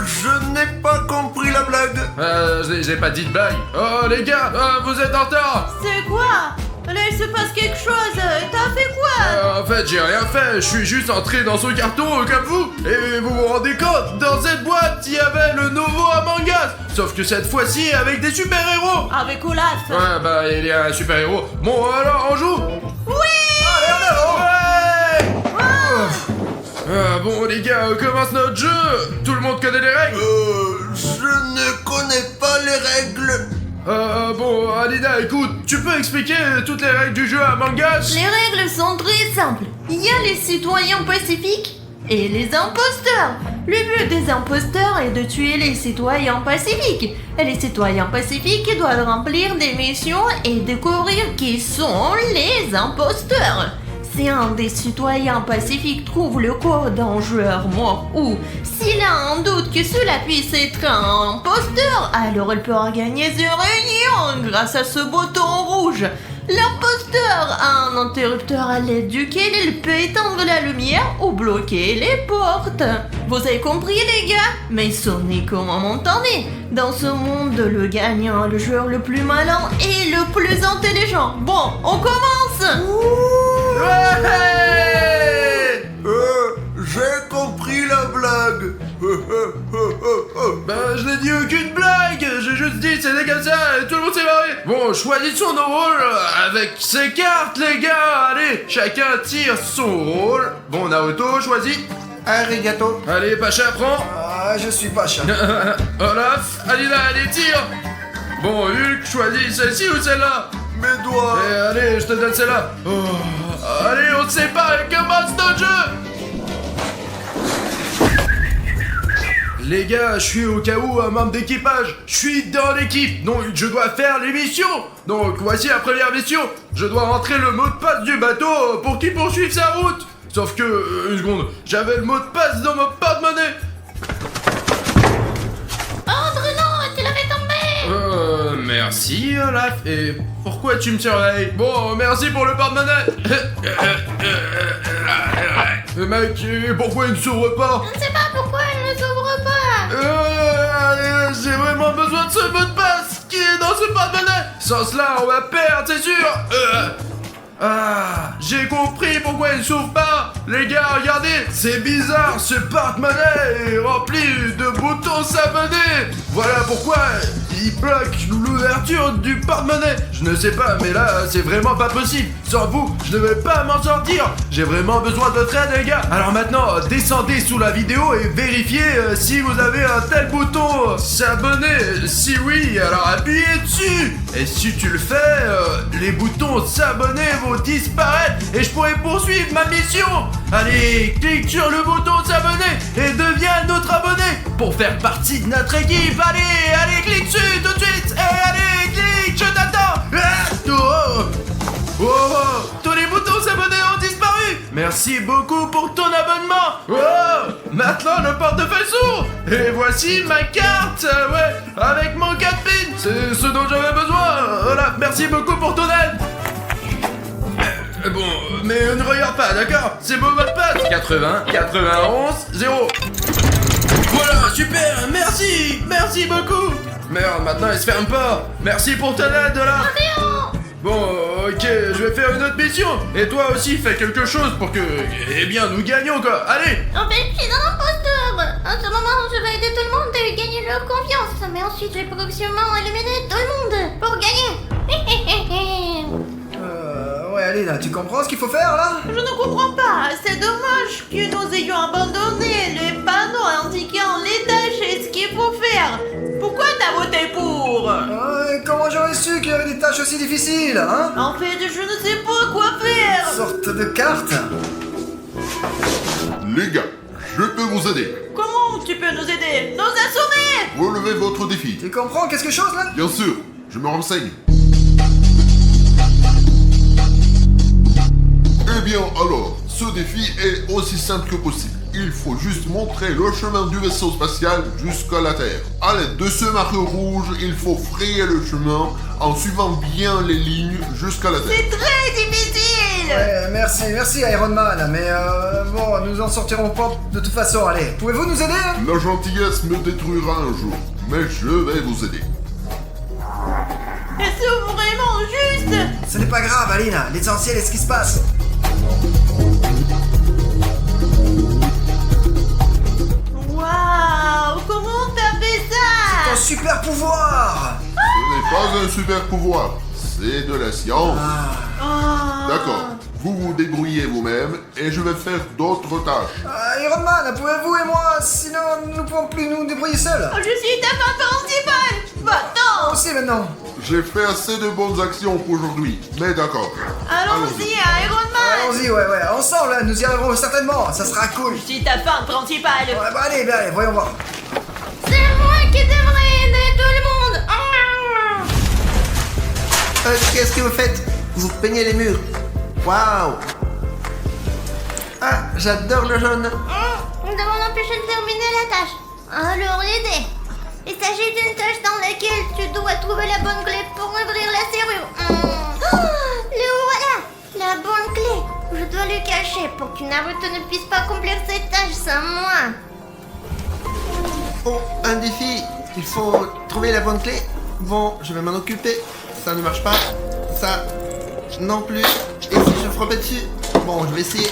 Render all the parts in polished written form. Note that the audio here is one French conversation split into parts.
Je n'ai pas compris la blague. J'ai pas dit de blague. Oh les gars, vous êtes en retard. C'est quoi? Là, il se passe quelque chose. T'as fait quoi? En fait, j'ai rien fait. Je suis juste entré dans ce carton comme vous. Et vous vous rendez compte, dans cette boîte, il y avait le nouveau Among Us. Sauf que cette fois-ci, avec des super-héros. Avec Olaf. Ouais, bah, il y a un super-héros. Bon, alors, on joue. Oui! Allez, en avant. Ouais. Bon, les gars, on commence notre jeu. Tout le monde connaît les règles? Je ne connais pas les règles. Bon, Alina, écoute, tu peux expliquer toutes les règles du jeu Among Us? Les règles sont très simples. Il y a les citoyens pacifiques et les imposteurs. Le but des imposteurs est de tuer les citoyens pacifiques. Et les citoyens pacifiques doivent remplir des missions et découvrir qui sont les imposteurs. Si un des citoyens pacifiques trouve le corps d'un joueur mort ou s'il a un doute que cela puisse être un imposteur, alors il pourra gagner une réunion grâce à ce bouton rouge. L'imposteur a un interrupteur à l'aide duquel il peut éteindre la lumière ou bloquer les portes. Vous avez compris les gars? Mais sonnez comme un montané. Dans ce monde, le gagnant, le joueur le plus malin et le plus intelligent. Bon, on commence. Ouais! J'ai compris la blague. Bah, je n'ai dit aucune blague. J'ai juste dit c'était comme ça et tout le monde s'est marré. Bon, choisissons nos rôles avec ces cartes, les gars. Allez, chacun tire son rôle. Bon, Naruto, choisis. Arigato. Allez, Pacha, prends. Je suis pas chat. Olaf, Alina, allez, tire. Bon, Hulk, choisis celle-ci ou celle-là? Mes doigts. Et allez, je te donne celle-là. Allez, on se sépare et commence notre jeu. Les gars, je suis au cas où un membre d'équipage. Je suis dans l'équipe, donc je dois faire les missions. Donc voici la première mission. Je dois rentrer le mot de passe du bateau pour qu'il poursuive sa route. Sauf que, une seconde, j'avais le mot de passe dans mon porte-monnaie. Tu l'avais tombé. Merci Olaf. Et pourquoi tu me surveilles? Bon, merci pour le porte-monnaie. Mec, pourquoi il ne s'ouvre pas? Je ne sais pas pourquoi elle ne s'ouvre pas. J'ai vraiment besoin de ce mot de passe qui est dans ce porte-monnaie. Sans cela, on va perdre, c'est sûr. J'ai compris pourquoi il ne s'ouvre pas. Les gars, regardez, c'est bizarre, ce porte-monnaie est rempli de boutons s'abonner. Voilà pourquoi il bloque l'ouverture du porte-monnaie. Je ne sais pas, mais là, c'est vraiment pas possible. Sans vous, je ne vais pas m'en sortir. J'ai vraiment besoin de votre aide, les gars. Alors maintenant, descendez sous la vidéo et vérifiez si vous avez un tel bouton s'abonner. Si oui, alors appuyez dessus. Et si tu le fais, les boutons s'abonner vont disparaître et je pourrai poursuivre ma mission. Allez, clique sur le bouton s'abonner et deviens notre abonné pour faire partie de notre équipe. Allez, clique dessus tout de suite. Et allez, clique, je t'attends. Tous les boutons s'abonner ont disparu. Merci beaucoup pour ton abonnement. Maintenant le portefeuille s'ouvre. Et voici ma carte, avec mon 4 pins. C'est ce dont j'avais besoin. Voilà, merci beaucoup pour ton aide. Bon, mais ne regarde pas, d'accord? C'est mon mot de passe. 80, 91, 0. Voilà, super, merci beaucoup. Merde, maintenant elle se ferme pas. Merci pour ton aide là. Bon, ok, je vais faire une autre mission. Et toi aussi, fais quelque chose pour que, eh bien, nous gagnions quoi. Allez. En fait, je suis un imposteur. En ce moment, je vais aider tout le monde et gagner leur confiance. Mais ensuite, je vais progressivement éliminer tout le monde pour gagner. Ouais, allez là, tu comprends ce qu'il faut faire là? Je ne comprends pas. C'est dommage que nous ayons abandonné les panneaux indiquant les tâches et ce qu'il faut faire. Pourquoi t'as voté pour? Comment j'aurais su qu'il y avait des tâches aussi difficiles, hein? En fait, je ne sais pas quoi faire. Sorte de carte. Les gars, je peux vous aider. Comment tu peux nous aider? Nous assommer? Relevez votre défi. Tu comprends quelque chose là? Bien sûr, je me renseigne. Eh bien alors, ce défi est aussi simple que possible. Il faut juste montrer le chemin du vaisseau spatial jusqu'à la Terre. À l'aide de ce marqueur rouge, il faut frayer le chemin en suivant bien les lignes jusqu'à la Terre. C'est très difficile. Merci Iron Man, mais bon, nous en sortirons pas de toute façon, allez. Pouvez-vous nous aider? La gentillesse me détruira un jour, mais je vais vous aider. Est-ce vraiment juste? Ce n'est pas grave, Alina, l'essentiel est ce qui se passe. Waouh, comment t'as fait ça? Ton super pouvoir! Ce n'est pas un super pouvoir, c'est de la science. Oh. D'accord, vous vous débrouillez vous-même et je vais faire d'autres tâches. Iron Man, pouvez-vous et moi, sinon nous ne pouvons plus nous débrouiller seuls. Je suis ta femme principale. Va-t'en. Aussi maintenant. J'ai fait assez de bonnes actions pour aujourd'hui, mais d'accord. Allons-y, Iron Man. Allons-y, ouais, ensemble, nous y arriverons certainement, ça sera cool. Je suis ta femme principale. Ouais, bah allez, voyons voir. C'est moi qui devrais aider tout le monde. Qu'est-ce que vous faites? Vous peignez les murs. Waouh! Ah, j'adore le jaune. Nous devons l'empêcher de terminer la tâche. Alors l'aider. Il s'agit d'une tâche dans laquelle tu dois trouver la bonne clé pour ouvrir la serrure. Le voilà, la bonne clé. Je dois le cacher pour que Naruto ne puisse pas accomplir cette tâche sans moi. Oh, un défi. Il faut trouver la bonne clé. Bon, je vais m'en occuper. Ça ne marche pas. Ça non plus. Et si je frappais dessus? Bon, je vais essayer.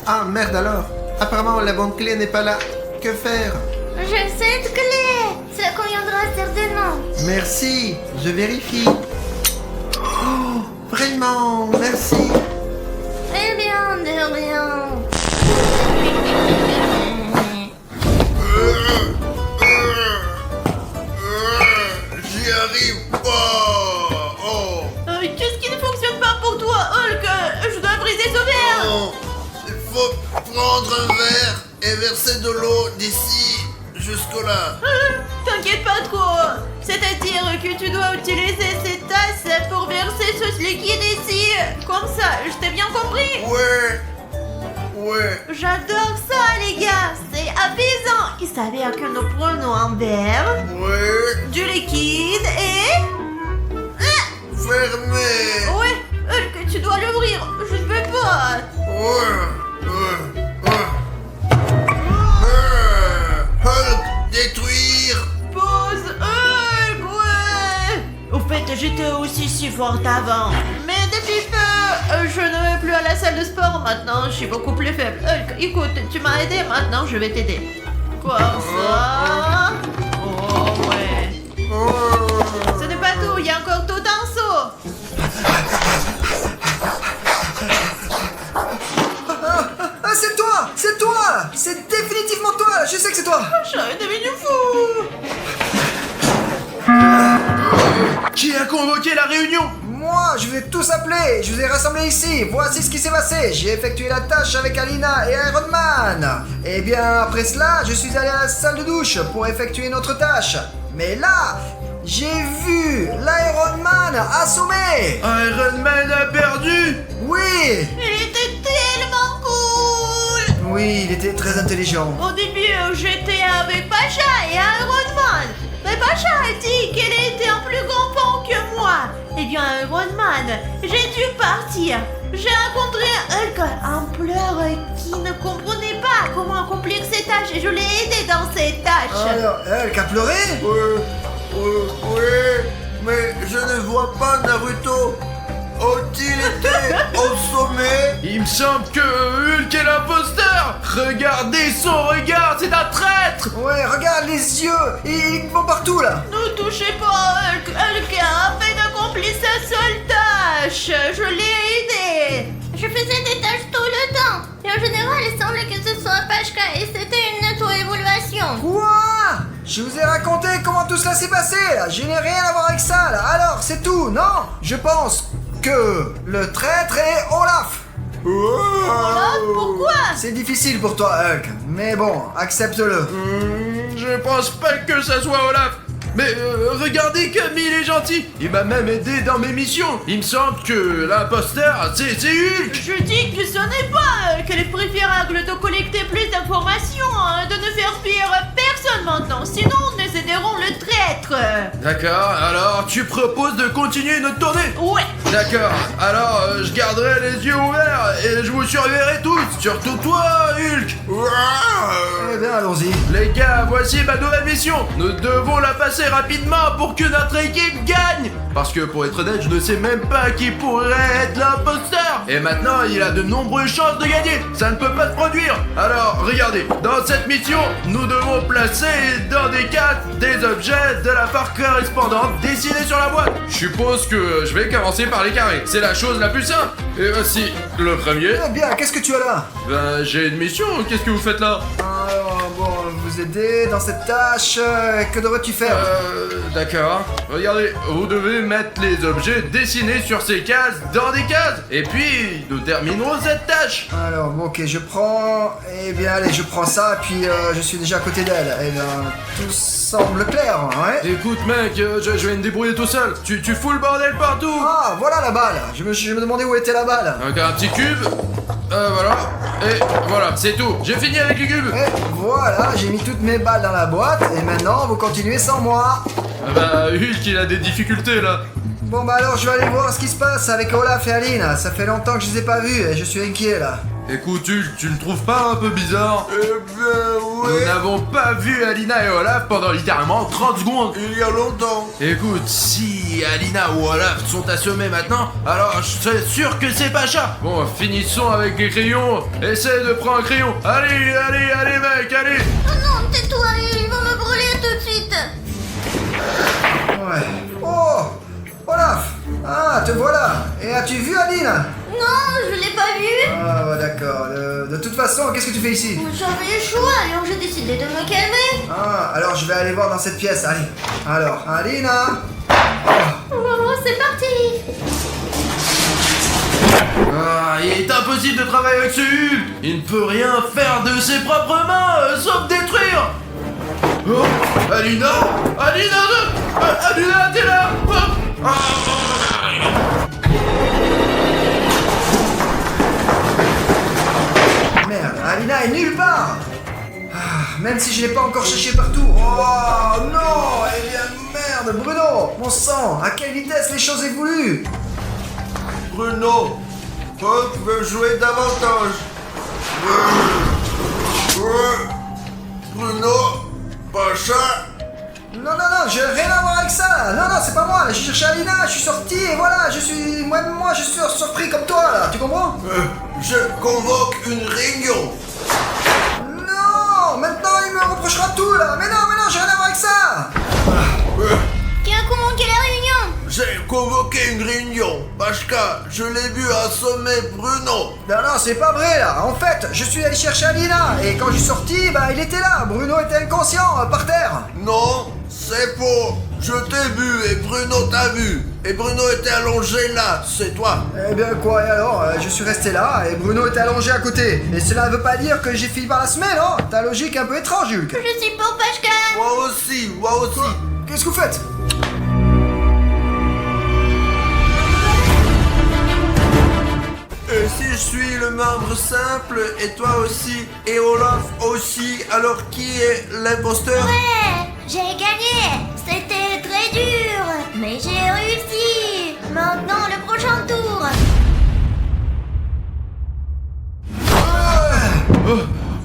Ah, merde alors. Apparemment, la bonne clé n'est pas là. Que faire? J'ai cette clé. Cela conviendra certainement. Merci. Je vérifie. Oh, vraiment, merci. Eh bien, de rien. J'y arrive pas. Oh. Qu'est-ce qui ne fonctionne pas pour toi, Hulk? Je dois briser ce verre. Non. Il faut prendre un verre et verser de l'eau d'ici jusque-là. T'inquiète pas trop. C'est-à-dire que tu dois utiliser cette tasse pour verser ce liquide ici. Comme ça, je t'ai bien compris. Ouais. J'adore ça, les gars. C'est apaisant. Il s'avère que nous prenons un verre, Ouais. du liquide et... Fermé. Ouais, Hulk, tu dois l'ouvrir. Je ne peux pas. Hulk, détruire. Pause, Hulk, ouais. Au fait, j'étais aussi si forte avant. Mais depuis peu, je ne vais plus à la salle de sport maintenant. Je suis beaucoup plus faible. Hulk, écoute, tu m'as aidé, maintenant je vais t'aider. Quoi ça? Oh ouais. Ce n'est pas tout, il y a encore tout un saut. Ah, c'est toi, c'est définitivement toi, je sais que c'est toi. J'aurais devenu fou. Qui a convoqué la réunion? Moi, je vous ai tous appelés, je vous ai rassemblés ici. Voici ce qui s'est passé. J'ai effectué la tâche avec Alina et Iron Man. Et bien, après cela, je suis allé à la salle de douche pour effectuer une autre tâche. Mais là, j'ai vu l'Iron Man assommé. Iron Man a perdu. Oui, Il était tellement cool. oui, il était très intelligent. Au début, j'étais avec Pacha et Iron Man. Mais Pacha a dit qu'elle était un plus grand pan que moi. Eh bien, Iron Man, j'ai dû partir. J'ai rencontré Hulk, un pleur qui ne comprenait pas comment accomplir ses tâches et je l'ai aidé dans ses tâches. Alors, Hulk a pleuré? Ouais, mais je ne vois pas Naruto. Ont-ils été assommés? Il me semble que Hulk est l'imposteur. Regardez son regard, c'est un traître. Ouais, regarde les yeux, ils vont partout là. Ne touchez pas Hulk. Hulk a à peine accompli sa seule tâche. Je l'ai aidé. Je faisais des tâches tout le temps. Et en général, il semblait que ce soit Pashka et c'était une auto-évaluation. Quoi? Je vous ai raconté comment tout cela s'est passé là. Je n'ai rien à voir avec ça là. Alors, c'est tout, non? Je pense que le traître est Olaf. Olaf, pourquoi? C'est difficile pour toi, Hulk, mais bon, accepte-le. Je pense pas que ça soit Olaf. Mais regardez comme il est gentil. Il m'a même aidé dans mes missions. Il me semble que l'imposteur, c'est Hulk. Je dis que ce n'est pas qu'il est préférable de collecter plus d'informations, de ne faire fuir personne maintenant, sinon nous aiderons le traître. autre. D'accord, alors tu proposes de continuer notre tournée? Ouais. D'accord, alors je garderai les yeux ouverts et je vous surveillerai tous, surtout toi, Hulk. Eh bien, allons-y. Les gars, voici ma nouvelle mission. Nous devons la passer rapidement pour que notre équipe gagne. Parce que pour être honnête, je ne sais même pas qui pourrait être l'imposteur. Et maintenant, il a de nombreuses chances de gagner. Ça ne peut pas se produire. Alors, regardez, dans cette mission, nous devons placer dans des cases des objets de la part correspondante dessinés sur la boîte. Je suppose que je vais commencer par les carrés. C'est la chose la plus simple. Et voici le premier. Eh bien, qu'est-ce que tu as là? Ben, j'ai une mission. Qu'est-ce que vous faites là? Alors, bon, vous aider dans cette tâche. Que devrais-tu faire? D'accord. Regardez, vous devez mettre les objets dessinés sur ces cases dans des cases. Et puis, nous terminerons cette tâche. Alors, bon, ok, je prends... Eh bien, allez, je prends ça, puis je suis déjà à côté d'elle. Eh bien, tout semble clair, ouais? Écoute, mec, je vais me débrouiller tout seul. Tu fous le bordel partout. Ah, voilà la balle. Je me demandais où était la balle. Donc, un petit cube. Voilà. Et voilà, c'est tout. J'ai fini avec les cubes. Et voilà, j'ai mis toutes mes balles dans la boîte, et maintenant, vous continuez sans moi. Ah bah, Hulk, il a des difficultés, là. Bon, bah alors, je vais aller voir ce qui se passe avec Olaf et Aline. Ça fait longtemps que je les ai pas vus, et je suis inquiet, là. Écoute, Hulk, tu le trouves pas un peu bizarre? Eh bien, Nous ouais. n'avons pas vu Alina et Olaf pendant littéralement 30 secondes. Il y a longtemps. Écoute, si Alina ou Olaf sont assommés maintenant, alors je suis sûr que c'est Pacha. Bon, finissons avec les crayons. Essaye de prendre un crayon. Allez, allez, allez, mec, allez. Oh non, tais-toi, ils vont me brûler tout de suite. Ouais. Oh, Olaf. Ah, te voilà. Et as-tu vu Aline? Non, je l'ai pas vu. Ah, bah d'accord. De toute façon, qu'est-ce que tu fais ici? J'avais le choix, alors j'ai décidé de me calmer. Ah, alors je vais aller voir dans cette pièce, allez. Alors, Alina. Oh, c'est parti. Ah, il est impossible de travailler avec ce Hulk. Il ne peut rien faire de ses propres mains, sauf détruire. Oh, Alina, Alina, Alina, t'es là. Merde, Alina est nulle part. Ah, même si je l'ai pas encore cherché partout. Oh non. Eh bien, merde, Bruno. Mon sang, à quelle vitesse les choses évoluent? Bruno, Pop veut jouer davantage. Bruno, Pacha. Non, j'ai rien à voir avec ça. Non, c'est pas moi. J'ai cherché Alina, je suis sorti et voilà, je suis surpris comme toi là. Tu comprends? Je convoque une réunion. Non, maintenant il me reprochera tout là. Mais non, j'ai rien à voir avec ça. Qui a convoqué la réunion? J'ai convoqué une réunion parce que je l'ai vu assommer Bruno. Non, c'est pas vrai là. En fait, je suis allé chercher Alina et quand je suis sorti, bah il était là. Bruno était inconscient par terre. Non, c'est faux. Je t'ai vu et Bruno t'a vu. Et Bruno était allongé là, c'est toi. Eh bien quoi, et alors je suis resté là et Bruno était allongé à côté. Et cela ne veut pas dire que j'ai fini par la semaine, non? Ta logique est un peu étrange, Hulk. Je suis pour Pashka. Moi aussi. Qu'est-ce que vous faites? Et si je suis le membre simple, et toi aussi, et Olaf aussi, alors qui est l'imposteur? Ouais, j'ai gagné. C'était très dur, mais j'ai réussi. Maintenant, le prochain tour.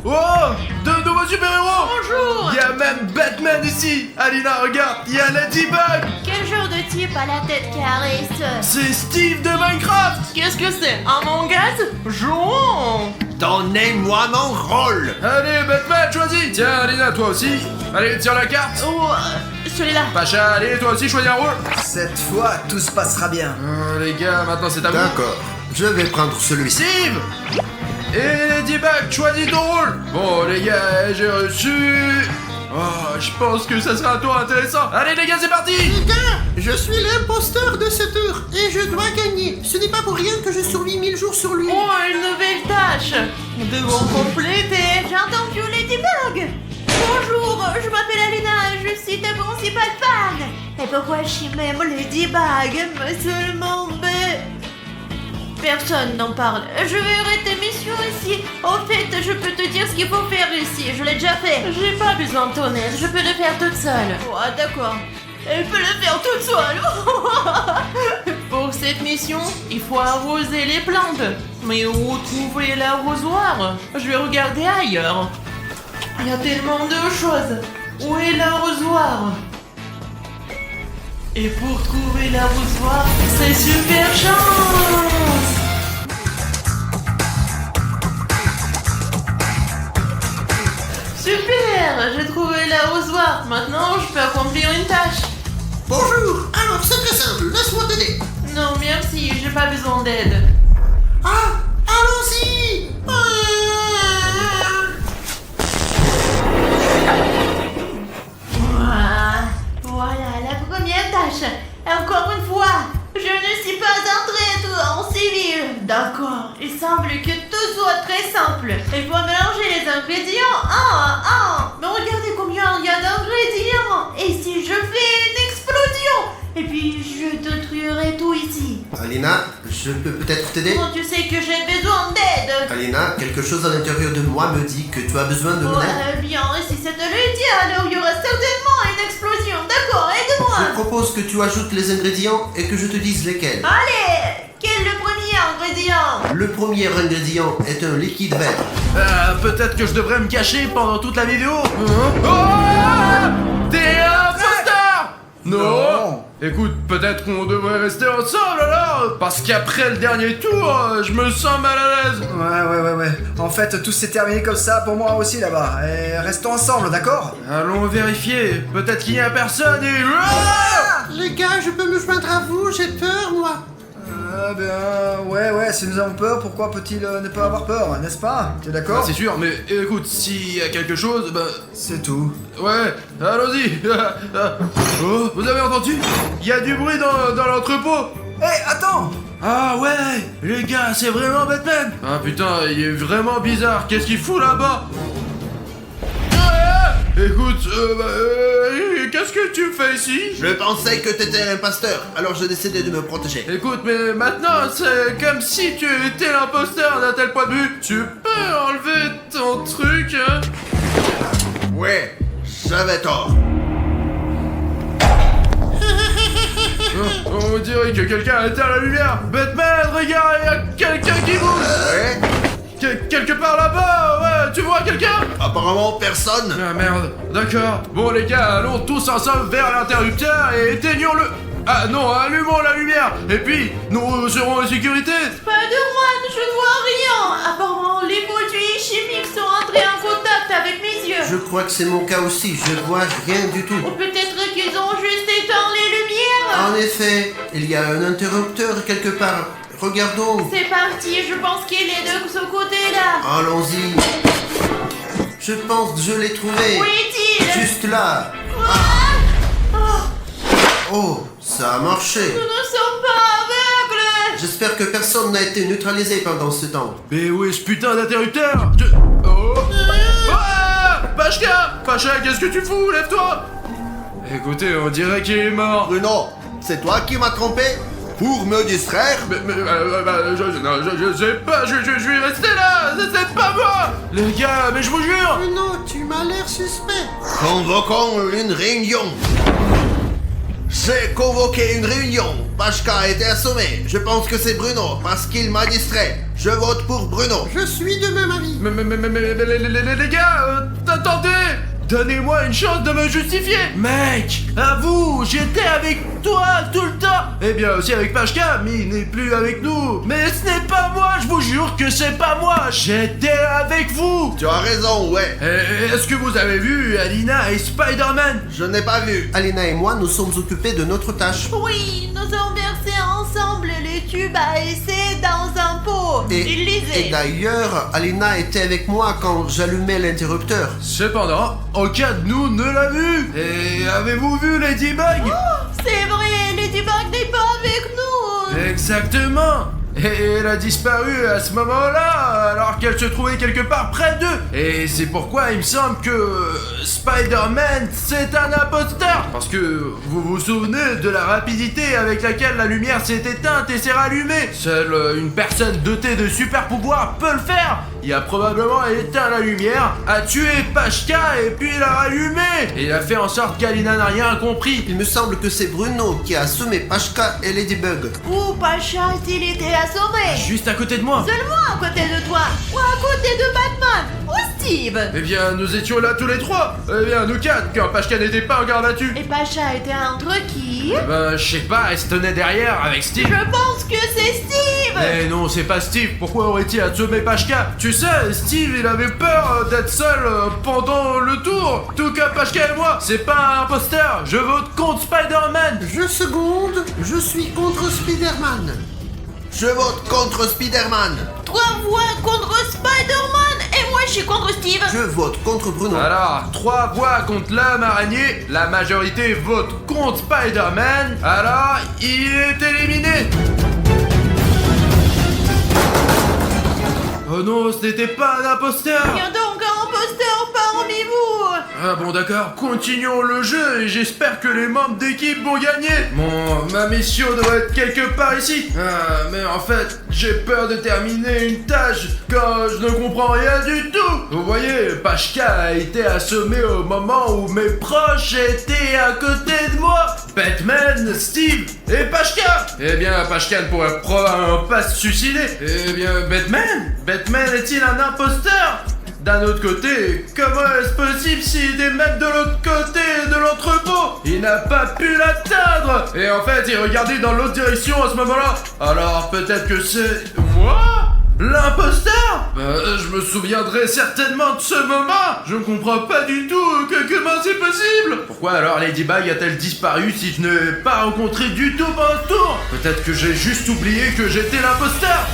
Oh, de nouveaux super-héros. Bonjour. Il y a même Batman ici. Alina, regarde, il y a Ladybug. Quel genre de type a la tête carrée, ça? C'est Steve de Minecraft. Qu'est-ce que c'est? Un mangaz? Jouons. Donnez-moi mon rôle. Allez, Batman, choisis. Tiens, Alina, toi aussi. Allez, tire la carte. Oh, celui-là. Pacha, allez, toi aussi, choisis un rôle. Cette fois, tout se passera bien. Les gars, maintenant c'est à vous. D'accord, je vais prendre celui-ci. Steve. Et Ladybug, choisis ton rôle. Bon, les gars, j'ai reçu... Oh, je pense que ça sera un tour intéressant. Allez, les gars, c'est parti. Je suis l'imposteur de ce tour et je dois gagner. Ce n'est pas pour rien que je survis 1000 jours sur lui. Oh, une nouvelle tâche. Nous devons compléter. J'ai entendu Ladybug. Bonjour, je m'appelle Alina, je suis ta principale fan. Et pourquoi je m'aime Ladybug, mais seulement personne n'en parle. Je vais arrêter mission ici. Au fait, je peux te dire ce qu'il faut faire ici. Je l'ai déjà fait. J'ai pas besoin de ton aide. Je peux le faire toute seule. Oh, d'accord. Elle peut le faire toute seule. Pour cette mission, il faut arroser les plantes. Mais où trouver l'arrosoir? Je vais regarder ailleurs. Il y a tellement de choses. Où est l'arrosoir? Et pour trouver l'arrosoir, c'est super chance! Super! J'ai trouvé l'arrosoir. Maintenant, je peux accomplir une tâche. Bonjour. Alors, c'est très simple. Laisse-moi t'aider. Non, merci, j'ai pas besoin d'aide. Ah, allons-y. Voilà la première tâche. Encore une fois, je ne suis pas entrée en civil. D'accord, il semble que tout soit très simple. Il faut mélanger les ingrédients. Mais regardez combien il y a d'ingrédients. Et si je fais une explosion? Et puis je détruirai tout ici. Alina, je peux peut-être t'aider? Comment tu sais que j'ai besoin d'aide? Alina, quelque chose à l'intérieur de moi me dit que tu as besoin de mon aide. Bien, si c'est de le dire, alors il y aura certainement une explosion. D'accord, aide-moi. Je propose que tu ajoutes les ingrédients et que je te dise lesquels. Allez, quel est le premier ingrédient? Le premier ingrédient est un liquide vert. Peut-être que je devrais me cacher pendant toute la vidéo. Oh, t'es un imposteur! Non. Écoute, peut-être qu'on devrait rester ensemble alors. Parce qu'après le dernier tour, je me sens mal à l'aise. Ouais. En fait, tout s'est terminé comme ça pour moi aussi là-bas. Et restons ensemble, d'accord? Allons vérifier. Peut-être qu'il n'y a personne et... Ah! Les gars, je peux me joindre à vous. J'ai peur, moi. Ouais, si nous avons peur, pourquoi peut-il ne pas avoir peur, n'est-ce pas? T'es Ah, d'accord? c'est sûr, mais écoute, s'il y a quelque chose, bah... C'est tout. Ouais, allons-y. Oh, vous avez entendu? Il y a du bruit dans l'entrepôt. Hé, attends! Ah ouais, les gars, c'est vraiment Batman. Ah putain, il est vraiment bizarre. Qu'est-ce qu'il fout là-bas? Écoute, qu'est-ce que tu fais ici? Je pensais que t'étais l'imposteur, alors j'ai décidé de me protéger. Écoute, mais maintenant, c'est comme si tu étais l'imposteur d'un tel point de vue. Tu peux enlever ton truc, hein? Ouais, j'avais tort. On dirait que quelqu'un a éteint la lumière. Batman, regarde, il y a quelqu'un qui bouge. Ouais, Quelque part là-bas, ouais, tu vois quelqu'un? apparemment personne. Ah merde, d'accord. Bon les gars, allons tous ensemble vers l'interrupteur et éteignons le... Ah non, allumons la lumière. Et puis, nous serons en sécurité. Spider-Man, je ne vois rien. Apparemment, les produits chimiques sont entrés en contact avec mes yeux. Je crois que c'est mon cas aussi, je vois rien du tout. Ou peut-être qu'ils ont juste éteint les lumières. En effet, il y a un interrupteur quelque part. Regardons. C'est parti, je pense qu'il est de ce côté-là. Allons-y. Je pense que je l'ai trouvé. Où est-il? Juste là. Oh, ça a marché. Nous ne sommes pas aveugles. J'espère que personne n'a été neutralisé pendant ce temps. Mais où est ce putain d'interrupteur? Oh Ah Pachka, qu'est-ce que tu fous? Lève-toi. Écoutez, on dirait qu'il est mort. Bruno, c'est toi qui m'as trompé pour me distraire? Je sais pas, je vais rester là, c'est pas moi. Les gars, mais je vous jure. Bruno, tu m'as l'air suspect. Convoquons une réunion. J'ai convoqué une réunion. Pachka a été assommé. Je pense que c'est Bruno parce qu'il m'a distrait. Je vote pour Bruno. Je suis de même avis. Mais les gars, attendez. Donnez-moi une chance de me justifier. Mec, avoue, j'étais avec toi tout le temps. Eh bien aussi avec Pachka, mais il n'est plus avec nous. Mais ce n'est pas moi, je vous jure que c'est pas moi. J'étais avec vous. Tu as raison, ouais. Est-ce que vous avez vu Alina et Spider-Man? Je n'ai pas vu. Alina et moi nous sommes occupés de notre tâche. Oui, nous avons versé ensemble les tubes à essai dans un pot. Il Et lisait. d'ailleurs, Alina était avec moi quand j'allumais l'interrupteur. Cependant, aucun de nous ne l'a vu. Et avez-vous vu Ladybug? C'est vrai, Ladybug n'est pas avec nous. Exactement. Et elle a disparu à ce moment-là, alors qu'elle se trouvait quelque part près d'eux. Et c'est pourquoi il me semble que Spider-Man, c'est un imposteur. Parce que vous vous souvenez de la rapidité avec laquelle la lumière s'est éteinte et s'est rallumée. Seule une personne dotée de super pouvoirs peut le faire. il a probablement éteint la lumière, a tué Pashka et puis il l'a rallumé. Et il a fait en sorte qu'Alina n'a rien compris. Il me semble que c'est Bruno qui a assommé Pashka et Ladybug. Où Pacha s'il était assommé? Juste à côté de moi. Seulement à côté de toi, ou à côté de Batman, ou Steve. Eh bien, nous étions là tous les trois. Eh bien, nous quatre, quand Pashka n'était pas en garde à vue. Et Pacha était entre qui? Ben, je sais pas, elle se tenait derrière avec Steve. Je pense que c'est Steve. Eh non, c'est pas Steve, pourquoi aurait-il assommé Pashka? Tu sais, Steve, il avait peur d'être seul pendant le tour, tout comme Pashka et moi. C'est pas un imposteur, je vote contre Spider-Man. Je seconde, je suis contre Spider-Man. Je vote contre Spider-Man. 3 voix contre Spider-Man et moi je suis contre Steve. Je vote contre Bruno. Alors, 3 voix contre l'homme araignée, la majorité vote contre Spider-Man, alors il est éliminé. Oh non, ce n'était pas un imposteur. Il y a donc un imposteur parmi vous. Ah bon d'accord, continuons le jeu et j'espère que les membres d'équipe vont gagner. Bon, ma mission doit être quelque part ici. Ah, mais en fait, j'ai peur de terminer une tâche quand je ne comprends rien du tout. Vous voyez, Pashka a été assommé au moment où mes proches étaient à côté de moi. Batman, Steve et Pashka. Eh bien, Pashka ne pourrait probablement pas se suicider. Eh bien, Batman est-il un imposteur? D'un autre côté, comment est-ce possible s'il est même de l'autre côté de l'entrepôt? Il n'a pas pu l'atteindre. Et en fait, il regardait dans l'autre direction à ce moment-là. Alors peut-être que c'est moi l'imposteur? Je me souviendrai certainement de ce moment. Je ne comprends pas du tout comment c'est possible. Pourquoi alors Ladybug a-t-elle disparu si je n'ai pas rencontré du tout pendant ce tour? Peut-être que j'ai juste oublié que j'étais l'imposteur.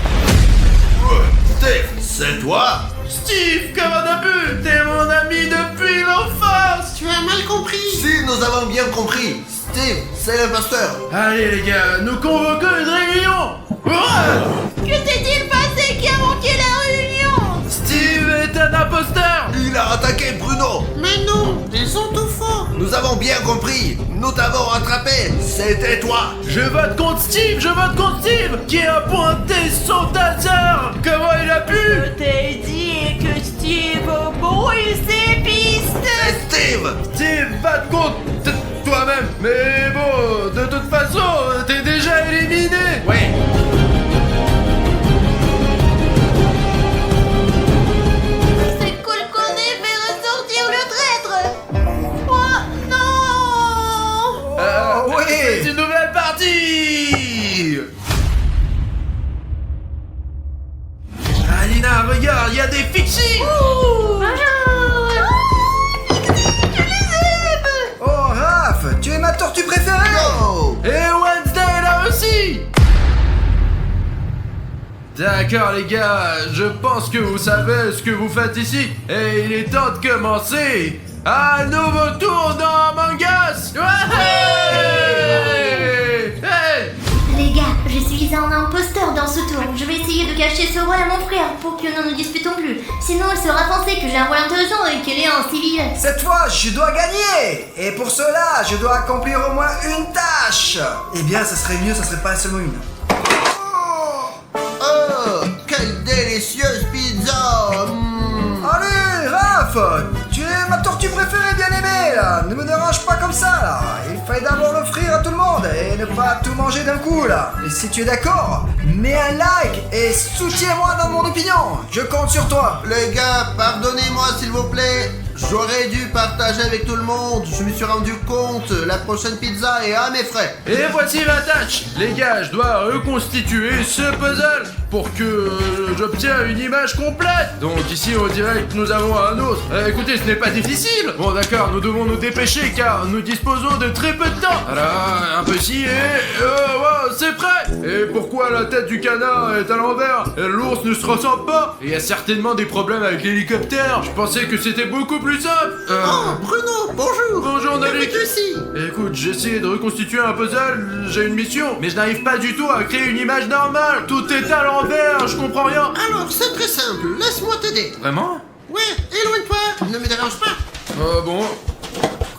Steve, c'est toi? Steve, comment t'as pu? T'es mon ami depuis l'enfance. Tu as mal compris. Si nous avons bien compris, Steve, c'est l'imposteur. Allez les gars, nous convoquons une réunion. Ouais. Que s'est-il passé qui a manqué la réunion? Steve est un imposteur. Il a attaqué Bruno. Mais non, ils sont tout faux. Nous avons bien compris. Nous t'avons rattrapé. C'était toi. Je vote contre Steve, qui a pointé son taser. Comment il a pu? Je t'ai dit que Steve brouille ses pistes. Steve. Steve, vote contre toi-même. Mais bon, de toute façon, t'es déjà éliminé. Ouais. C'est cool qu'on ait fait ressortir le traître. Oh non. Oh oui. C'est une nouvelle partie. Alina, regarde, il y a des fixies. Oh Raph, tu es ma tortue préférée. Oh. Et Wednesday là aussi. D'accord les gars, je pense que vous savez ce que vous faites ici. Et il est temps de commencer un nouveau tour dans Among Us. Hey. Les gars, je suis un imposteur dans ce tour. Je vais essayer de cacher ce rôle à mon frère pour que nous ne disputons plus. Sinon, il sera pensé que j'ai un rôle intéressant et qu'elle est un civil. Cette fois, je dois gagner. Et pour cela, je dois accomplir au moins une tâche. Eh bien, ça serait mieux, ça serait pas seulement une. Oh, quelle délicieuse pizza. Allez, Raph, tu es ma tortue préférée, bien aimée, là. Ne me dérange pas comme ça, là. Il fallait d'abord l'offrir à tout le monde et ne pas tout manger d'un coup, là. Et si tu es d'accord, mets un like et soutiens-moi dans mon opinion. Je compte sur toi. Les gars, pardonnez-moi s'il vous plaît. J'aurais dû partager avec tout le monde. Je me suis rendu compte. La prochaine pizza est à mes frais. Et voici la tâche. Les gars, je dois reconstituer ce puzzle pour que j'obtienne une image complète. Donc ici au direct, nous avons un autre. Écoutez, ce n'est pas difficile. Bon d'accord, nous devons nous dépêcher car nous disposons de très peu de temps. Alors, un peu ici et... wow, c'est prêt. Et pourquoi la tête du canard est à l'envers et l'ours ne se ressemble pas? Il y a certainement des problèmes avec l'hélicoptère. Je pensais que c'était beaucoup plus simple. Oh, Bruno, bonjour. Bonjour Que Nalik. fais-tu ici? Écoute, j'essaie de reconstituer un puzzle, j'ai une mission, mais je n'arrive pas du tout à créer une image normale. Tout est à l'envers, je comprends rien. Alors, c'est très simple. Laisse-moi t'aider. Vraiment? Ouais, éloigne-toi. Ne me dérange pas. Bon.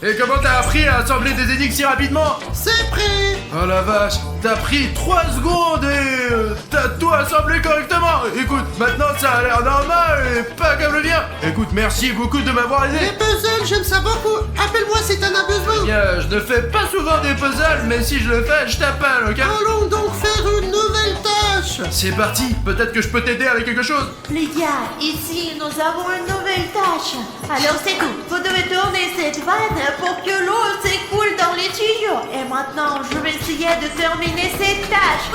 Et comment t'as appris à assembler des énigmes si rapidement? C'est prêt. Oh la vache, t'as pris 3 secondes et t'as tout assemblé correctement. Écoute, maintenant ça a l'air normal et pas comme le mien. Écoute, merci beaucoup de m'avoir Les aidé. puzzles, j'aime ça beaucoup. Appelle-moi si t'en as besoin. Bien, je ne fais pas souvent des puzzles, mais si je le fais, je t'appelle, ok? Allons donc faire une nouvelle tâche. C'est parti, peut-être que je peux t'aider avec quelque chose. Les gars, ici, nous avons une nouvelle tâche. Alors c'est tout. Vous devez tourner cette vanne pour que l'eau s'écoule dans les tuyaux. Et maintenant, je vais essayer de terminer cette tâche.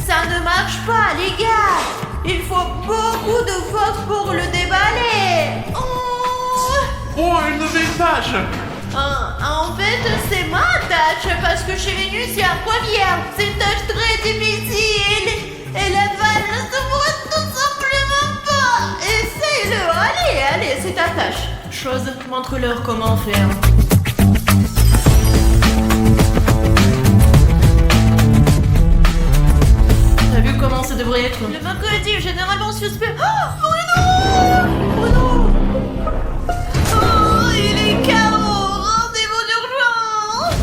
Ça ne marche pas, les gars. Il faut beaucoup de force pour le déballer. Oh, une nouvelle tâche. En fait, c'est ma tâche parce que je suis venue sur la première. C'est une tâche très difficile. Et la vanne ne se voit tout simplement pas. Essaye-le. Allez, c'est ta tâche. Chose, montre-leur comment faire. T'as vu comment ça devrait être? Le mercredi est généralement suspect. Oh, Bruno! Oh, il est KO. Rendez-vous d'urgence.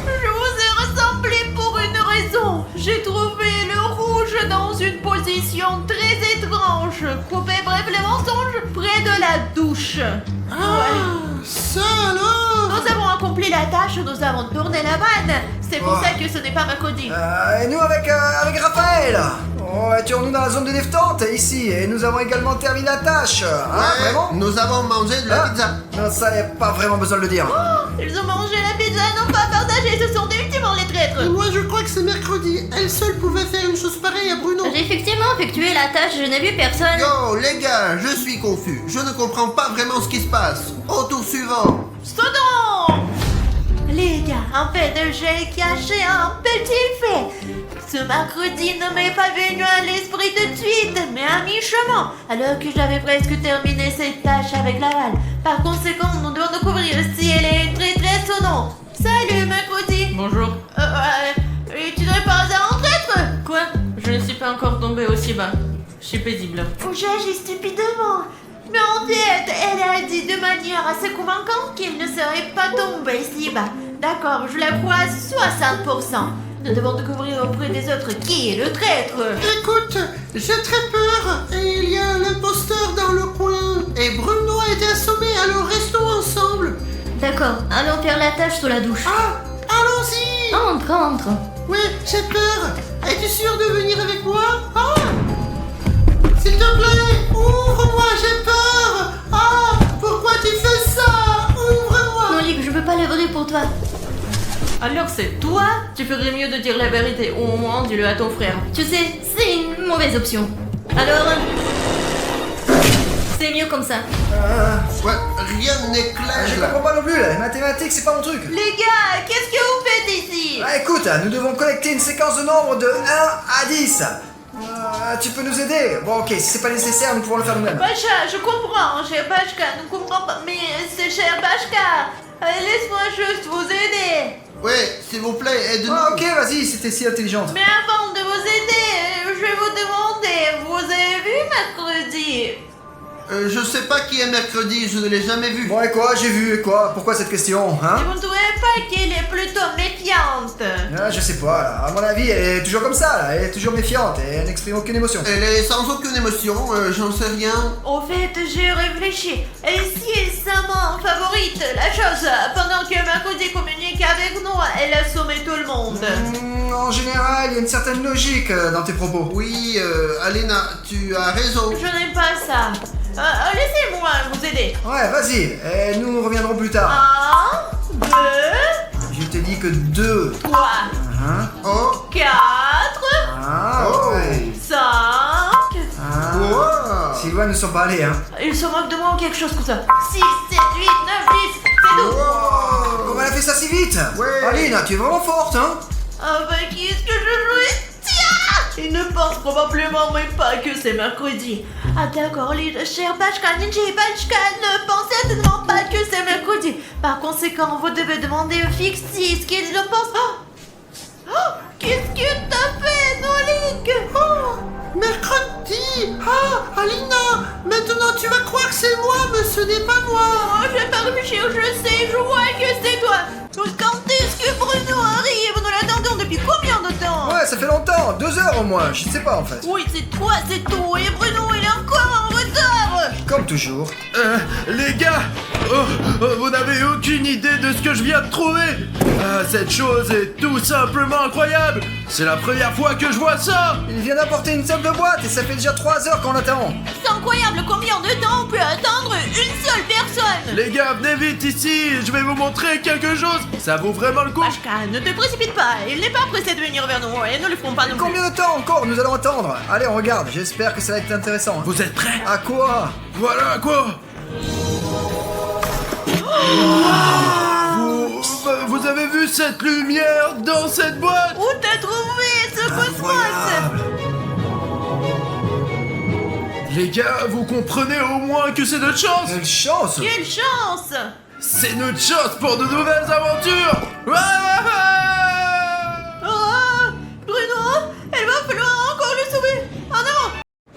Je vous ai rassemblé pour une raison. J'ai trouvé le rouge dans une position très étrange. Coupé bref les mensonges près de la douche. Ça alors. Nous avons accompli la tâche, nous avons tourné la vanne. C'est pour ça que ce n'est pas mercredi. Et nous avec Raphaël. Oh, étions-nous dans la zone de détente ici et nous avons également terminé la tâche. Vraiment? Nous avons mangé de la Ah. pizza. Non, ça y a pas vraiment besoin de le dire. Ils ont mangé la pizza, non pas partagé, ce sont des ultimement les traîtres. Et moi je crois que c'est mercredi. Elle seule pouvait faire une chose pareille à Bruno. J'ai effectivement effectué la tâche, je n'ai vu personne. Yo, les gars, je suis confus. Je ne comprends pas vraiment ce qui se passe. Au tour suivant. Stodon! Les gars, en fait, j'ai caché un petit fait. Ce mercredi ne m'est pas venu à l'esprit tout de suite, mais à mi-chemin, alors que j'avais presque terminé cette tâche avec la balle. Par conséquent, nous devons découvrir si elle est très très sonnante. Salut, mercredi! Bonjour. Et tu n'es pas un traître? Quoi? Je ne suis pas encore tombé aussi bas. Je suis paisible. J'agis stupidement. Mais en fait, elle a dit de manière assez convaincante qu'il ne serait pas tombé si bas. D'accord, je la crois à 60%. Nous devons découvrir auprès des autres qui est le traître. Écoute, j'ai très peur. Et il y a l'imposteur dans le coin. Et Bruno a été assommé, alors restons ensemble. D'accord, allons faire la tâche sous la douche. Ah, allons-y. Entre. Ouais, j'ai peur. Es-tu sûr de venir avec moi? Ah! S'il te plaît, ouvre-moi, j'ai peur. Ah, pourquoi tu fais ça? Ouvre-moi. Monique, je peux pas l'ouvrir pour toi. Alors c'est toi? Tu ferais mieux de dire la vérité, ou au moins dis-le à ton frère. Tu sais, c'est une mauvaise option. Alors, c'est mieux comme ça. Ouais, rien n'est clair Je là. comprends pas non plus, là. Les mathématiques, c'est pas mon truc. Les gars, qu'est-ce que vous faites ici? Écoute, nous devons collecter une séquence de nombres de 1 à 10. Tu peux nous aider? Bon, ok, si c'est pas nécessaire, nous pouvons le faire nous-mêmes. Bacha, je comprends, cher Bachka, nous comprends pas, mais c'est cher Bachka. Laisse-moi juste vous aider. Ouais, s'il vous plaît, aide-nous. Ah, ok, vas-y, c'était si intelligente. Mais avant de vous aider, je vais vous demander, vous avez vu mercredi? Je sais pas qui est mercredi, je ne l'ai jamais vu. Bon, et quoi? J'ai vu, et quoi? Pourquoi cette question, hein? Et vous ne trouvez pas qu'elle est plutôt méfiante? Je sais pas, là. À mon avis, elle est toujours comme ça, là. Elle est toujours méfiante et elle n'exprime aucune émotion. Elle est sans aucune émotion, j'en sais rien. Au fait, j'ai réfléchi. Et si elle s'amant favorite la chose, pendant que mercredi communique avec nous, elle a sommé tout le monde. En général, il y a une certaine logique dans tes propos. Oui, Alena, tu as raison. Je n'aime pas ça. Laissez-moi vous aider. Ouais, vas-y, et nous reviendrons plus tard. 1, 2, Je t'ai dit que 2. 3, Hein? Oh, 4, Ah, oh. ouais. 5. Ah. Wow. Si loin ne sont pas allés, hein. Il se moque de moi ou quelque chose comme ça. 6, 7, 8, 9, 10. C'est tout. Wow. Comment elle a fait ça si vite? Ouais. Alina, tu es vraiment forte, hein? Ah bah qui est-ce que je suis? Tiens! Il ne pense probablement même pas que c'est mercredi. Ah d'accord, les chers Bachka, Ninja et Bachka ne pensent certainement pas que c'est mercredi. Par conséquent, vous devez demander au Fixie ce qu'il en pense. Qu'est-ce que t'as fait, Nolik? Mercredi. Ah, Oh, Alina, maintenant tu vas croire que c'est moi, mais ce n'est pas moi. Oh, je vais pas réfléchir, je sais, je vois que c'est toi. Quand est-ce que Bruno arrive? Nous l'attendons depuis combien de temps? Ouais, ça fait longtemps, 2 heures au moins, je sais pas en fait. Oui, c'est toi, c'est tout. Et Bruno, il est encore en retard. Comme toujours. Les gars, vous n'avez aucune idée de ce que je viens de trouver. Cette chose est tout simplement incroyable. C'est la première fois que je vois ça. Il vient d'apporter une simple boîte et ça fait déjà 3 heures qu'on l'attend. C'est incroyable combien de temps on peut attendre une seule personne. Les gars, venez vite ici, je vais vous montrer quelque chose. Ça vaut vraiment le coup. Pashka, ne te précipite pas. Il n'est pas pressé de venir vers nous et ne le ferons pas non plus. Combien de temps encore nous allons attendre? Allez, on regarde, j'espère que ça va être intéressant. Vous êtes prêts? À quoi? Voilà quoi. Vous avez vu cette lumière dans cette boîte? Où t'as trouvé ce cosmos? Les gars, vous comprenez au moins que c'est notre chance? Quelle chance! Quelle chance! C'est notre chance pour de nouvelles aventures! Oh, Bruno, il va falloir encore le sauver. En avant!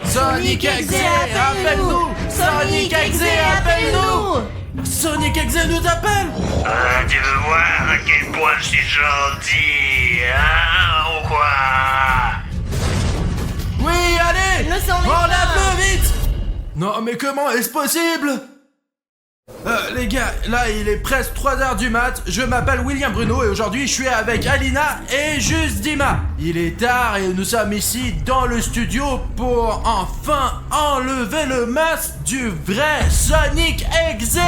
Sonic Exe, appelle-nous! Sonic Exe, appelle-nous! Sonic Exe nous appelle! Tu veux voir à quel point je suis gentil, hein, ou quoi? Oui, allez! Le sang On est l'appelle vite! Non, mais comment est-ce possible? Les gars, là il est presque 3h du mat, je m'appelle William Bruno et aujourd'hui je suis avec Alina et Juste Dima. Il est tard et nous sommes ici dans le studio pour enfin enlever le masque du vrai Sonic Exe.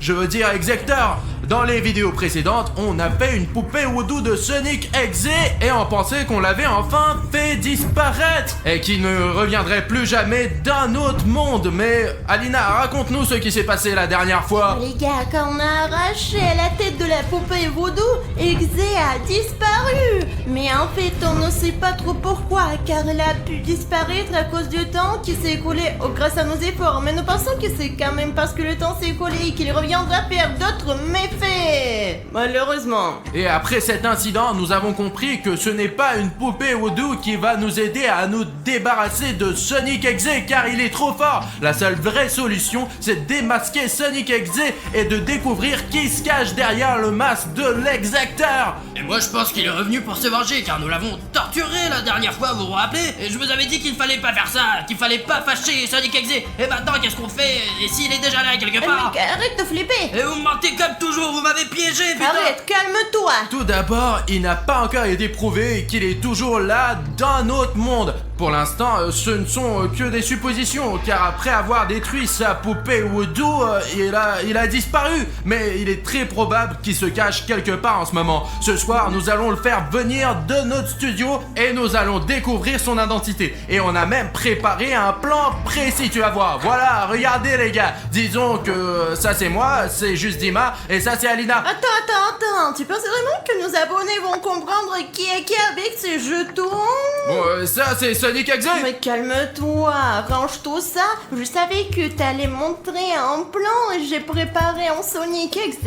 Je veux dire Exector. Dans les vidéos précédentes, on a fait une poupée Voodoo de Sonic Exe et on pensait qu'on l'avait enfin fait disparaître et qu'il ne reviendrait plus jamais d'un autre monde. Mais Alina, raconte-nous ce qui s'est passé la dernière fois. Les gars, quand on a arraché la tête de la poupée Voodoo, Exe a disparu. Mais en fait, on ne sait pas trop pourquoi, car elle a pu disparaître à cause du temps qui s'est écoulé grâce à nos efforts. Mais nous pensons que c'est quand même parce que le temps s'est écoulé et qu'il reviendra faire d'autres méfaits. Malheureusement. Et après cet incident, nous avons compris que ce n'est pas une poupée Voodoo qui va nous aider à nous débarrasser de Sonic Exe car il est trop fort. La seule vraie solution, c'est de démasquer Sonic Exe et de découvrir qui se cache derrière le masque de l'Exector. Et moi je pense qu'il est revenu pour se venger car nous l'avons torturé la dernière fois, vous vous rappelez? Et je vous avais dit qu'il fallait pas faire ça, qu'il fallait pas fâcher Sonic Exe. Et maintenant qu'est-ce qu'on fait? Et s'il est déjà là quelque part? Mec, arrête de flipper. Et vous me mentez comme toujours, vous m'avez piégé, putain! Arrête, calme-toi. Tout d'abord, il n'a pas encore été prouvé qu'il est toujours là dans notre monde. Pour l'instant, ce ne sont que des suppositions, car après avoir détruit sa poupée Voodoo, il a disparu. Mais il est très probable qu'il se cache quelque part en ce moment. Ce soir, nous allons le faire venir de notre studio et nous allons découvrir son identité. Et on a même préparé un plan précis, tu vas voir. Voilà, regardez les gars. Disons que ça c'est moi, c'est Juste Dima, et ça c'est Alina. Attends, tu penses vraiment que nos abonnés vont comprendre qui est qui avec ces jetons? Bon, ça c'est Sonic Exe. Mais calme-toi, range tout ça. Je savais que t'allais montrer un plan et j'ai préparé un Sonic Exe,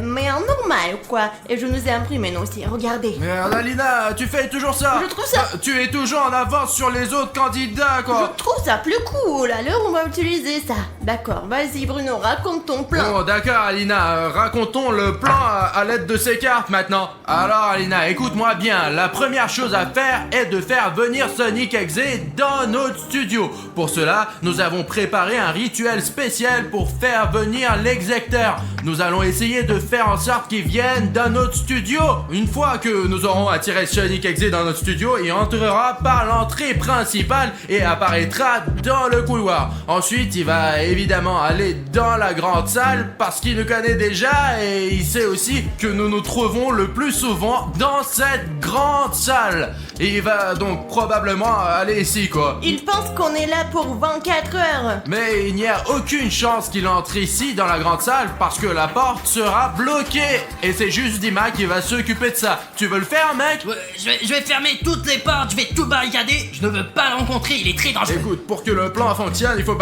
mais en normal quoi. Et je nous ai imprimé nous aussi, regardez. Merde, Alina, tu fais toujours ça. Je trouve ça- Tu es toujours en avance sur les autres candidats, quoi. Je trouve ça plus cool, alors on va utiliser ça. D'accord, vas-y Bruno, raconte ton plan. Bon, d'accord, Alina, racontons le plan à l'aide de ces cartes maintenant. Alors, Alina, écoute-moi bien. La première chose à faire est de faire venir Sonic Exe dans notre studio. Pour cela, nous avons préparé un rituel spécial pour faire venir l'Exector. Nous allons essayer de faire en sorte qu'il vienne dans notre studio. Une fois que nous aurons attiré Sonic Exe dans notre studio, il entrera par l'entrée principale et apparaîtra dans le couloir. Ensuite, il va évidemment aller dans la grande salle parce qu'il nous connaît déjà et il sait aussi que nous nous trouvons le plus souvent dans cette grande salle. Et il va donc probablement aller ici, quoi. Il pense qu'on est là pour 24 heures. Mais il n'y a aucune chance qu'il entre ici dans la grande salle parce que la porte sera bloquée. Et c'est juste Dima qui va s'occuper de ça. Tu veux le faire, mec? Ouais, je vais fermer toutes les portes, je vais tout barricader. Je ne veux pas le rencontrer, il est très dangereux. Écoute, pour que le plan fonctionne, il faut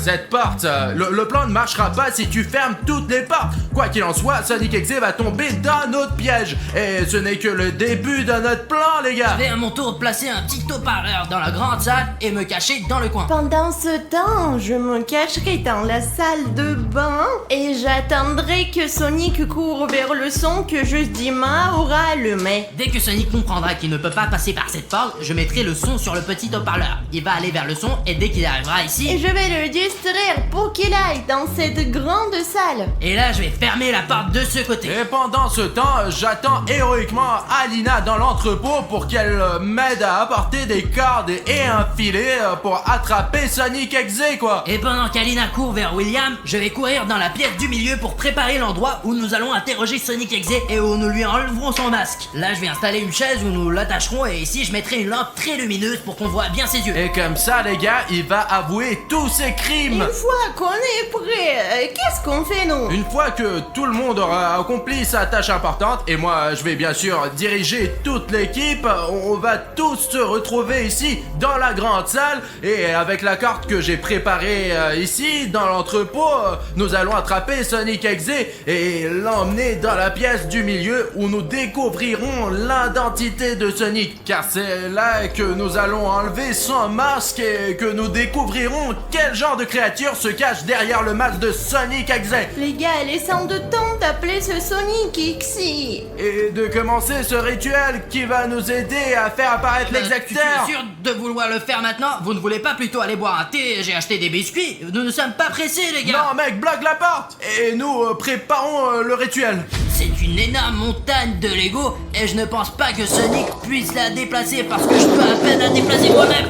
cette porte. Le plan ne marchera pas si tu fermes toutes les portes. Quoi qu'il en soit, Sonic Exe va tomber dans notre piège. Et ce n'est que le début de notre plan, les gars. Je vais à mon tour de placer un petit haut-parleur dans la grande salle et me cacher dans le coin. Pendant ce temps, je me cacherai dans la salle de bain et j'attendrai que Sonic court vers le son que Justima aura allumé. Dès que Sonic comprendra qu'il ne peut pas passer par cette porte, je mettrai le son sur le petit haut-parleur. Il va aller vers le son et dès qu'il arrivera Et ici... je vais le distraire pour qu'il aille dans cette grande salle. Et là, je vais fermer la porte de ce côté. Et pendant ce temps, j'attends héroïquement Alina dans l'entrepôt pour qu'elle m'aide à apporter des cordes et un filet pour attraper Sonic Exe, quoi. Et pendant qu'Alina court vers William, je vais courir dans la pièce du milieu pour préparer l'endroit où nous allons interroger Sonic Exe et où nous lui enlèverons son masque. Là, je vais installer une chaise où nous l'attacherons et ici, je mettrai une lampe très lumineuse pour qu'on voit bien ses yeux. Et comme ça, les gars, il va avouer tous ses crimes. Une fois qu'on est prêt, qu'est-ce qu'on fait nous? Une fois que tout le monde aura accompli sa tâche importante, et moi je vais bien sûr diriger toute l'équipe, on va tous se retrouver ici dans la grande salle, et avec la carte que j'ai préparée ici dans l'entrepôt, nous allons attraper Sonic Exe et l'emmener dans la pièce du milieu où nous découvrirons l'identité de Sonic, car c'est là que nous allons enlever son masque et que nous découvrirons quel genre de créature se cache derrière le masque de Sonic Exe. Les gars, laissons de temps d'appeler ce Sonic Xy. Et de commencer ce rituel qui va nous aider à faire apparaître Tu l'exacteur. es sûr de vouloir le faire maintenant? Vous ne voulez pas plutôt aller boire un thé? J'ai acheté des biscuits. Nous ne sommes pas pressés, les gars. Non mec, bloque la porte. Et nous préparons le rituel. C'est une énorme montagne de Lego et je ne pense pas que Sonic puisse la déplacer parce que je peux à peine la déplacer moi-même.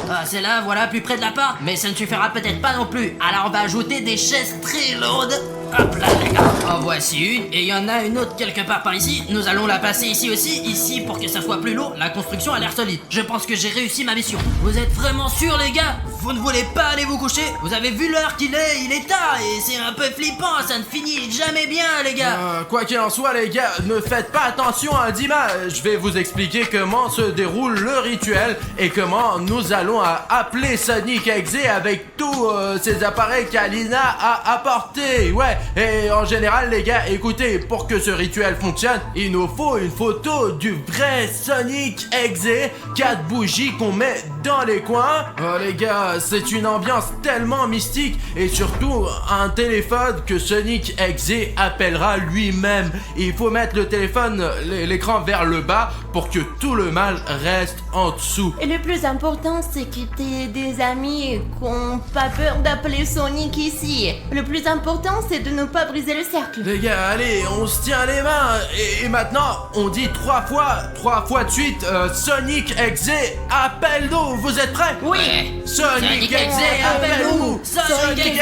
Ah, c'est là, voilà, plus près de la porte. Mais ça ne suffira peut-être pas non plus. Alors on va ajouter des chaises très lourdes. Hop là, les gars. En voici une et il y en a une autre quelque part par ici. Nous allons la passer ici aussi, ici pour que ça soit plus lourd. La construction a l'air solide. Je pense que j'ai réussi ma mission. Vous êtes vraiment sûrs, les gars? Vous ne voulez pas aller vous coucher? Vous avez vu l'heure qu'il est? Il est tard et c'est un peu flippant. Ça ne finit jamais bien, les gars. Quoi qu'il en soit, les gars, ne faites pas attention à Dima. Je vais vous expliquer comment se déroule le rituel et comment nous allons appeler Sonic Exe avec tous ces appareils qu'Alina a apportés. Ouais, et en général, les gars, écoutez, pour que ce rituel fonctionne, il nous faut une photo du vrai Sonic Exe, 4 bougies qu'on met dans les coins. Oh, les gars, c'est une ambiance tellement mystique et surtout un téléphone que Sonic Exe appellera lui-même. Il faut mettre le téléphone, l'écran vers le bas pour que tout le mal reste en dessous. Et le plus important, c'est que t'aies des amis qui n'ont pas peur d'appeler Sonic ici. Le plus important, c'est de ne pas briser le cercle. Les gars, allez, on se tient les mains et maintenant, on dit 3 fois de suite, Sonic Exe, appelle-nous. Vous êtes prêts? Oui. Sonic Exe, appelle-nous. Sonic Exe,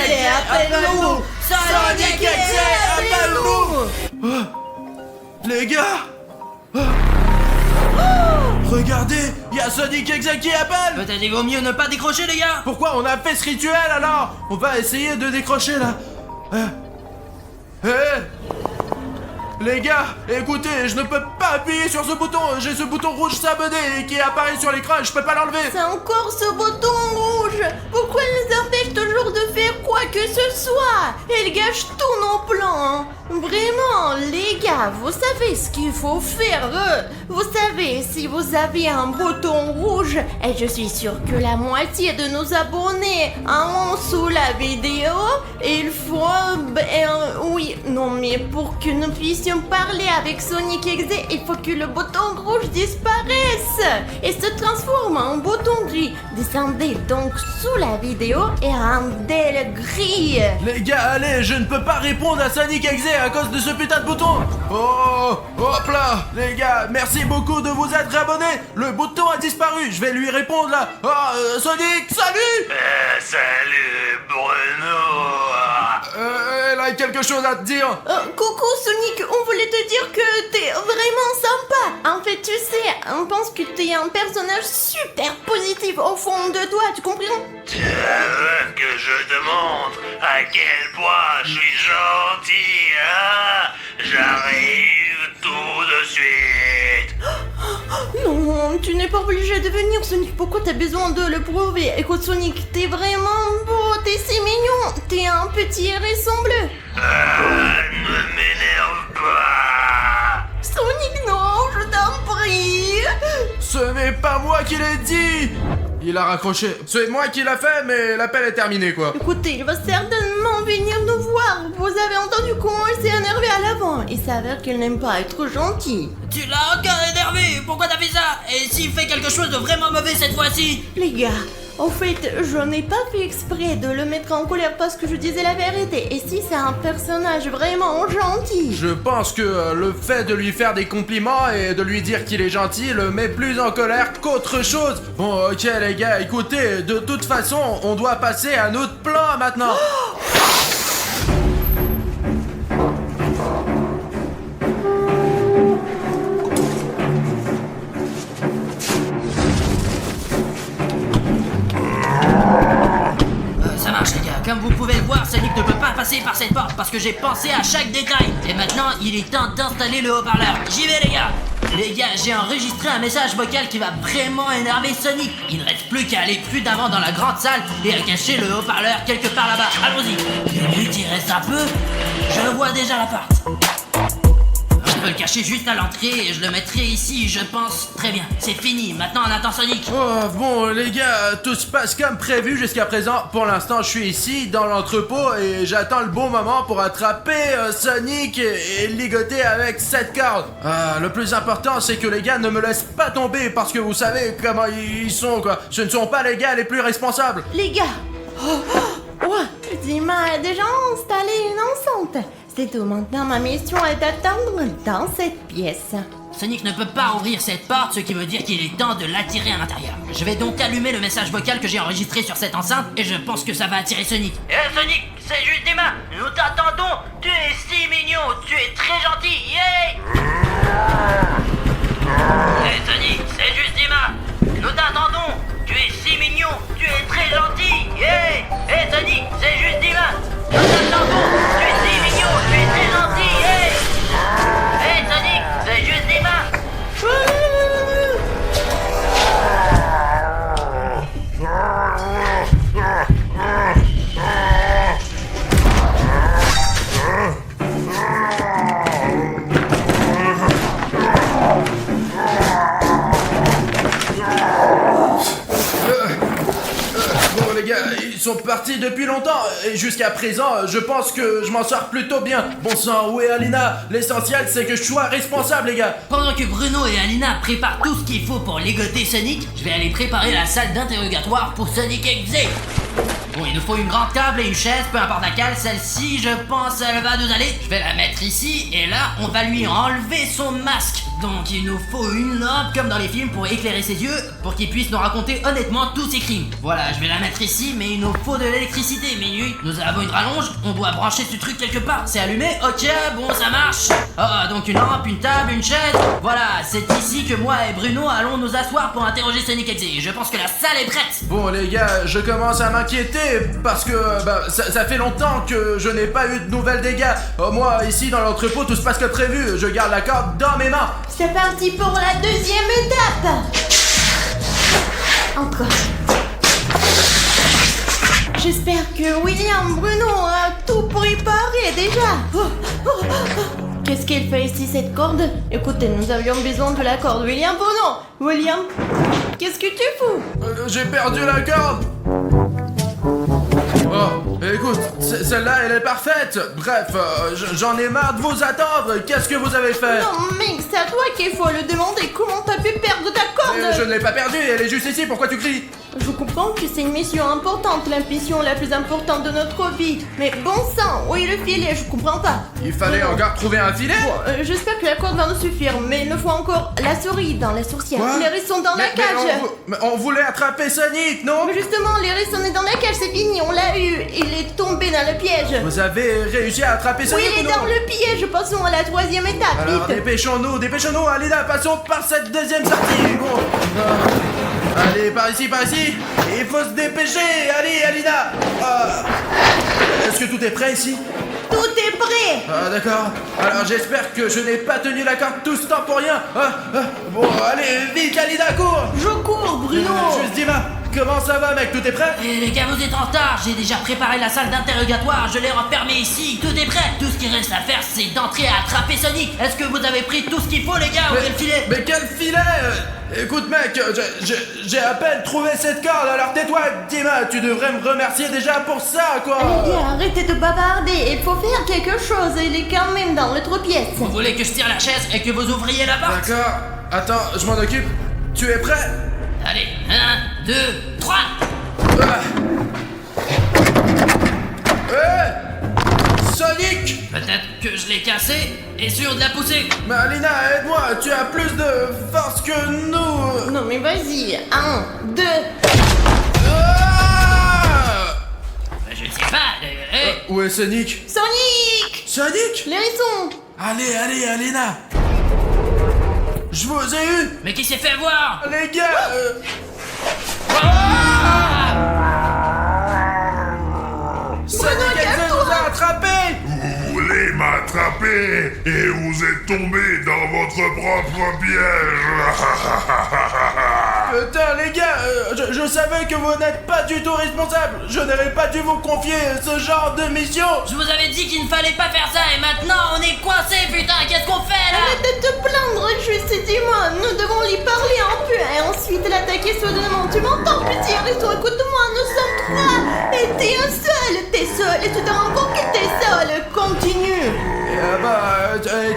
appelle-nous. Sonic Exe, appelle-nous. Les gars, regardez, il y a Sonic Exe qui appelle. Peut-être il vaut mieux ne pas décrocher, les gars. Pourquoi on a fait ce rituel alors? On va essayer de décrocher là. Les gars, écoutez, je ne peux pas appuyer sur ce bouton. J'ai ce bouton rouge s'abonner qui apparaît sur l'écran et je peux pas l'enlever. C'est encore ce bouton rouge. Pourquoi ils nous empêchent toujours de faire quoi que ce soit? Ils gâchent tous nos plans. Vraiment, les gars, vous savez ce qu'il faut faire. Vous savez, si vous avez un bouton rouge, et je suis sûre que la moitié de nos abonnés en sous la vidéo, il faut... oui, non mais pour que nous puissions parler avec Sonic Exe, il faut que le bouton rouge disparaisse et se transforme en bouton gris. Descendez donc sous la vidéo et rendez-le gris. Les gars, allez, je ne peux pas répondre à Sonic Exe à cause de ce putain de bouton. Oh, hop là, les gars, merci beaucoup de vous être abonnés. Le bouton a disparu, je vais lui répondre là. Oh, Sonic, salut. Salut Bruno. Elle a quelque chose à te dire. Coucou Sonic, on voulait te dire que t'es vraiment sympa. En fait, tu sais, on pense que t'es un personnage super positif au fond de toi, tu comprends? Tu veux que je te montre à quel point je suis gentil, hein? J'arrive tout de suite. Non, tu n'es pas obligé de venir Sonic, pourquoi t'as besoin de le prouver? Écoute Sonic, t'es vraiment beau, t'es si mignon, t'es un petit hérisson bleu. Ne m'énerve pas. Sonic, non, je t'en prie. Ce n'est pas moi qui l'ai dit. Il a raccroché. C'est moi qui l'a fait, mais l'appel est terminé, quoi. Écoutez, il va certainement venir nous voir. Vous avez entendu comment il s'est énervé à l'avant. Il s'avère qu'il n'aime pas être gentil. Tu l'as encore énervé. Pourquoi t'as fait ça? Et s'il fait quelque chose de vraiment mauvais cette fois-ci? Les gars, en fait, je n'ai pas fait exprès de le mettre en colère parce que je disais la vérité. Et si c'est un personnage vraiment gentil? Je pense que le fait de lui faire des compliments et de lui dire qu'il est gentil le met plus en colère qu'autre chose. Bon, ok les gars, écoutez, de toute façon, on doit passer à notre plan maintenant. Ça marche les gars, comme vous pouvez le voir, Sonic ne peut pas passer par cette porte parce que j'ai pensé à chaque détail. Et maintenant, il est temps d'installer le haut-parleur. J'y vais les gars. Les gars, j'ai enregistré un message vocal qui va vraiment énerver Sonic. Il ne reste plus qu'à aller plus d'avant dans la grande salle et à cacher le haut-parleur quelque part là-bas. Allons-y. Minute, il reste un peu. Je vois déjà la porte. Je peux le cacher juste à l'entrée et je le mettrai ici, je pense. Très bien, c'est fini. Maintenant, on attend Sonic. Oh, bon les gars, tout se passe comme prévu jusqu'à présent. Pour l'instant, je suis ici, dans l'entrepôt, et j'attends le bon moment pour attraper Sonic et ligoter avec cette corde. Le plus important, c'est que les gars ne me laissent pas tomber, parce que vous savez comment ils sont, quoi. Ce ne sont pas les gars les plus responsables. Les gars, ouais, Dima a déjà installé une enceinte. C'est tout, maintenant ma mission est d'attendre dans cette pièce. Sonic ne peut pas ouvrir cette porte, ce qui veut dire qu'il est temps de l'attirer à l'intérieur. Je vais donc allumer le message vocal que j'ai enregistré sur cette enceinte et je pense que ça va attirer Sonic. Sonic, c'est juste Dima. Nous t'attendons. Tu es si mignon. Tu es très gentil. Yay! Sonic, c'est juste Dima. Nous t'attendons. Tu es si mignon. Tu es très gentil. Yay! Sonic, c'est juste Dima. Nous t'attendons. Tu es si mignon. Tu es très gentil. Yay! Sonic, c'est juste Dima. Bon les gars, ils sont partis depuis longtemps et jusqu'à présent, je pense que je m'en sors plutôt bien. Bon sang, où est Alina? L'essentiel, c'est que je sois responsable, les gars. Pendant que Bruno et Alina préparent tout ce qu'il faut pour ligoter Sonic, je vais aller préparer la salle d'interrogatoire pour Sonic XZ. Bon, il nous faut une grande table et une chaise, peu importe laquelle. Celle-ci, je pense, elle va nous aller. Je vais la mettre ici, et là, on va lui enlever son masque. Donc, il nous faut une lampe, comme dans les films, pour éclairer ses yeux, pour qu'il puisse nous raconter honnêtement tous ses crimes. Voilà, je vais la mettre ici, mais il nous faut de l'électricité, Minuit. Nous avons une rallonge, on doit brancher ce truc quelque part. C'est allumé? Ok, bon, ça marche. Ah, donc une lampe, une table, une chaise. Voilà, c'est ici que moi et Bruno allons nous asseoir pour interroger Sonic XZ. Je pense que la salle est prête. Bon les gars, je commence à m'inquiéter parce que ça fait longtemps que je n'ai pas eu de nouvelles des gars. Moi, ici dans l'entrepôt, tout se passe comme prévu. Je garde la corde dans mes mains. C'est parti pour la deuxième étape. Encore. J'espère que William Bruno a tout préparé déjà. Qu'est-ce qu'elle fait ici cette corde? Écoutez, nous avions besoin de la corde. William Bruno. William, qu'est-ce que tu fous? J'ai perdu la corde. Oh, écoute, celle-là, elle est parfaite. Bref, j'en ai marre de vous attendre. Qu'est-ce que vous avez fait? Non, mec, c'est à toi qu'il faut le demander. Comment t'as pu perdre ta corde? Je ne l'ai pas perdue, elle est juste ici. Pourquoi tu cries? Je comprends que c'est une mission importante, la mission la plus importante de notre vie. Mais bon sang, où est le filet? Je comprends pas. Il fallait encore trouver un filet? Bon, j'espère que la corde va nous suffire, mais il nous faut encore la souris dans la sourcière. Quoi? Les rires sont dans la cage. Mais on voulait attraper Sonic, non? Mais justement, les rires sont dans la cage, c'est fini, on l'a eu. Il est tombé dans le piège. Vous avez réussi à attraper Sonic? Oui, il est ou non? dans le piège. Passons à la troisième étape. Alors vite. dépêchons-nous, Alina, passons par cette deuxième sortie. Bon. Allez, par ici. Il faut se dépêcher. Allez, Alina. Est-ce que tout est prêt ici? Tout est prêt. Ah, d'accord. Alors j'espère que je n'ai pas tenu la corde tout ce temps pour rien. Bon, allez, vite, Alina, cours. Je cours, Bruno. Juste Dima. comment ça va mec, tout est prêt? Et les gars, vous êtes en retard, j'ai déjà préparé la salle d'interrogatoire, je l'ai refermée ici, tout est prêt. Tout ce qui reste à faire, c'est d'entrer à attraper Sonic. Est-ce que vous avez pris tout ce qu'il faut les gars, ou quel filet? Mais quel filet? Écoute mec, j'ai à peine trouvé cette corde, alors tais-toi Dima, tu devrais me remercier déjà pour ça quoi. Les gars, arrêtez de bavarder, il faut faire quelque chose, il est quand même dans l'autre pièce. Vous voulez que je tire la chaise et que vous ouvriez la porte? D'accord, attends, je m'en occupe. Tu es prêt? Allez, 1, 2, 3. Sonic! Peut-être que je l'ai cassé et sûr de la pousser. Mais Alina, aide-moi, tu as plus de force que nous. Non mais vas-y, 1, 2... Je ne sais pas, Où est Sonic? Sonic! Sonic? Les raisons! Allez, Alina! Je vous ai eu! Mais qui s'est fait voir? Les gars, Sonic essaie de nous a attrapés! Vous voulez m'attraper et vous êtes tombé dans votre propre piège. Putain les gars, je savais que vous n'êtes pas du tout responsable. Je n'aurais pas dû vous confier ce genre de mission. Je vous avais dit qu'il ne fallait pas faire ça et maintenant on est coincé, putain, qu'est-ce qu'on fait là? Arrête de te plaindre, juste dis-moi, nous devons lui parler un peu et ensuite l'attaquer soudainement. Tu m'entends, petit réseau, écoute-moi, nous sommes 3 et t'es un seul et tu te rends compte que t'es seul. Continue.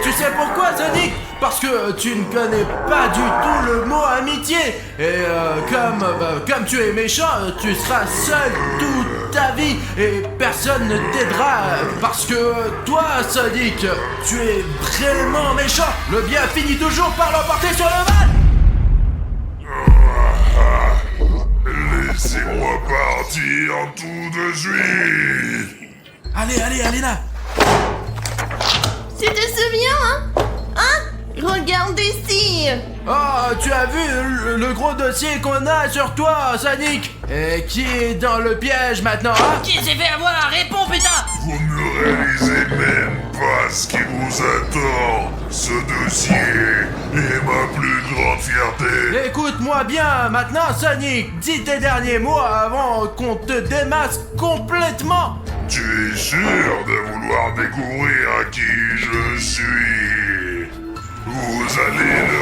Tu sais pourquoi Sonic? Parce que tu ne connais pas du tout le mot amitié. Et comme tu es méchant, tu seras seul toute ta vie et personne ne t'aidera. Parce que toi Sonic, tu es vraiment méchant. Le bien finit toujours par l'emporter sur le mal. Laissez-moi partir tout de suite. Allez, Alina. Tu te souviens, hein? Regarde ici. Oh, tu as vu le gros dossier qu'on a sur toi, Sonic? Et qui est dans le piège maintenant, hein? Qui s'est fait avoir? Réponds, putain! Vous ne réalisez même pas ce qui vous attend. Ce dossier est ma plus grande fierté. Écoute-moi bien, maintenant, Sonic, dis tes derniers mots avant qu'on te démasque complètement. Tu es sûr de vouloir découvrir qui je suis? Vous allez le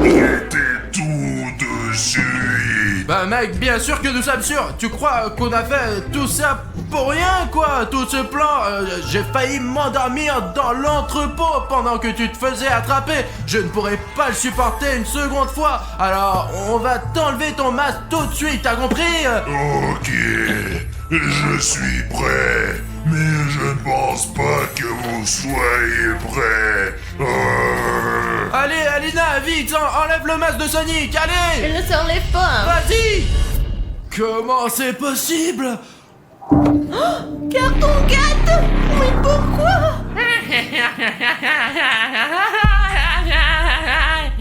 regretter tout de suite. Bah mec, bien sûr que nous sommes sûrs. Tu crois qu'on a fait tout ça pour rien, quoi? Tout ce plan, j'ai failli m'endormir dans l'entrepôt pendant que tu te faisais attraper. Je ne pourrais pas le supporter une seconde fois. Alors, on va t'enlever ton masque tout de suite, t'as compris? Ok, je suis prêt, mais je ne pense pas que vous soyez prêts. Allez, Alina, vite, enlève le masque de Sonic, allez! Elle ne s'enlève pas. Vas-y! Comment c'est possible? Carton 4. Mais pourquoi?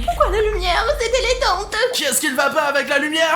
Pourquoi la lumière? C'était les dents. Qu'est-ce qu'il va pas avec la lumière?